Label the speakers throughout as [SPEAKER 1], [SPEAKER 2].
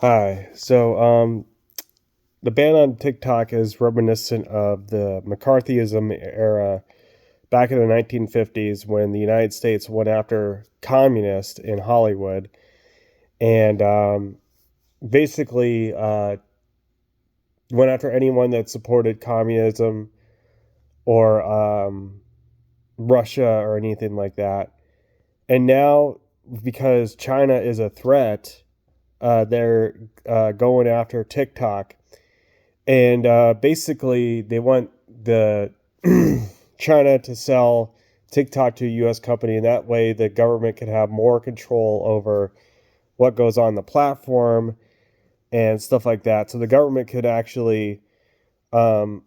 [SPEAKER 1] Hi. The ban on TikTok is reminiscent of the McCarthyism era back in the 1950s when the United States went after communists in Hollywood and basically went after anyone that supported communism or Russia or anything like that. And now, because China is a threat, they're going after TikTok. And basically, they want the China to sell TikTok to a U.S. company, and that way the government can have more control over what goes on the platform and stuff like that. So the government could actually um,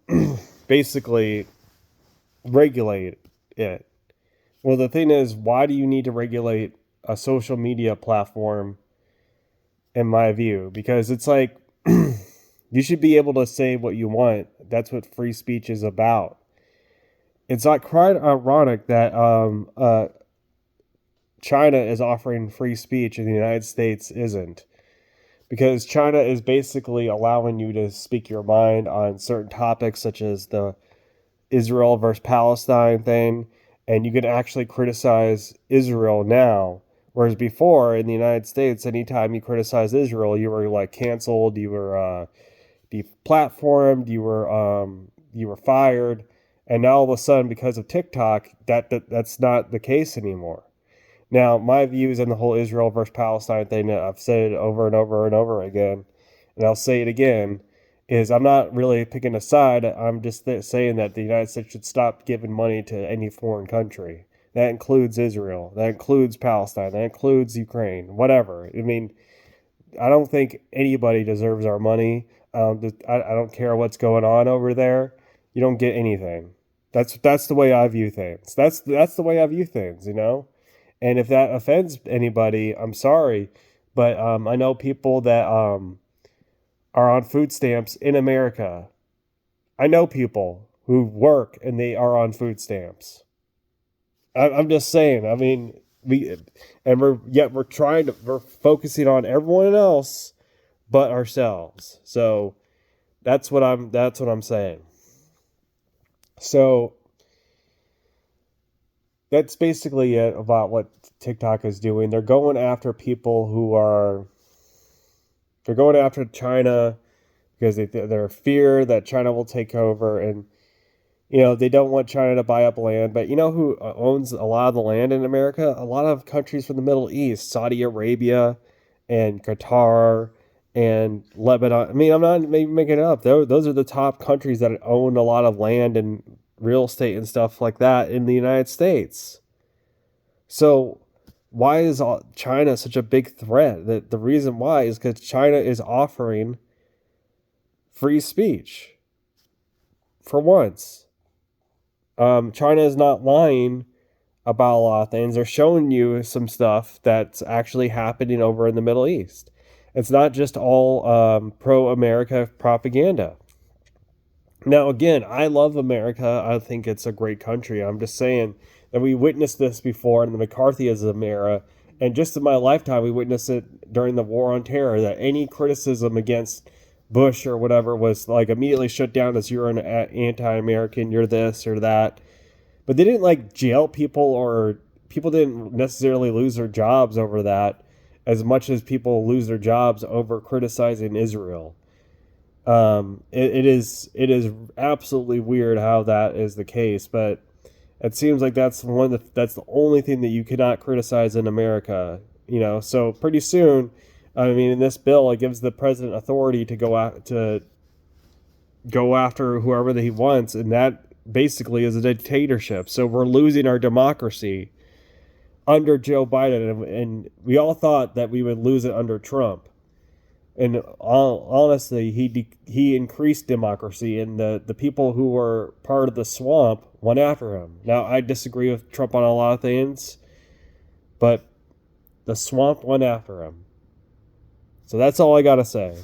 [SPEAKER 1] basically regulate it. Well, the thing is, why do you need to regulate a social media platform? In my view, because it's like you should be able to say what you want. That's what free speech is about. It's like quite ironic that China is offering free speech and the United States isn't. Because China is basically allowing you to speak your mind on certain topics, such as the Israel versus Palestine thing, and you can actually criticize Israel now. Whereas before in the United States, anytime you criticize Israel, you were like canceled, you were deplatformed, you were fired, and now all of a sudden, because of TikTok, that's not the case anymore. Now, my views on the whole Israel versus Palestine thing, I've said it over and over and over again, and I'll say it again, is I'm not really picking a side. I'm just saying that the United States should stop giving money to any foreign country. That includes Israel. That includes Palestine. That includes Ukraine. Whatever. I mean, I don't think anybody deserves our money. I don't care what's going on over there. You don't get anything. That's the way I view things. That's the way I view things. And if that offends anybody, I'm sorry, but I know people that are on food stamps in America. I know people who work and they are on food stamps. I'm just saying. I mean, we're focusing on everyone else but ourselves. So that's what I'm saying. So that's basically it about what TikTok is doing. They're going after China because they're fear that China will take over, and they don't want China to buy up land. But you know who owns a lot of the land in America? A lot of countries from the Middle East, Saudi Arabia, and Qatar, and Lebanon. I mean, I'm not maybe making it up. Those are the top countries that own a lot of land and real estate and stuff like that in the United States. So why is China such a big threat? The reason why is because China is offering free speech for once. China is not lying about a lot of things. They're showing you some stuff that's actually happening over in the Middle East. It's not just all pro America propaganda. Now, again, I love America. I think it's a great country. I'm just saying that we witnessed this before in the McCarthyism era. And just in my lifetime, we witnessed it during the War on Terror, that any criticism against Bush or whatever was like immediately shut down as you're an anti-American, you're this or that. But they didn't like jail people, or people didn't necessarily lose their jobs over that as much as people lose their jobs over criticizing Israel. It is absolutely weird how that is the case, but it seems like that's the only thing that you cannot criticize in America. So pretty soon, I mean, in this bill, it gives the president authority to go after whoever that he wants, and that basically is a dictatorship. So we're losing our democracy under Joe Biden, and we all thought that we would lose it under Trump. And honestly, he increased democracy, and the people who were part of the swamp went after him. Now, I disagree with Trump on a lot of things, but the swamp went after him. So that's all I gotta say.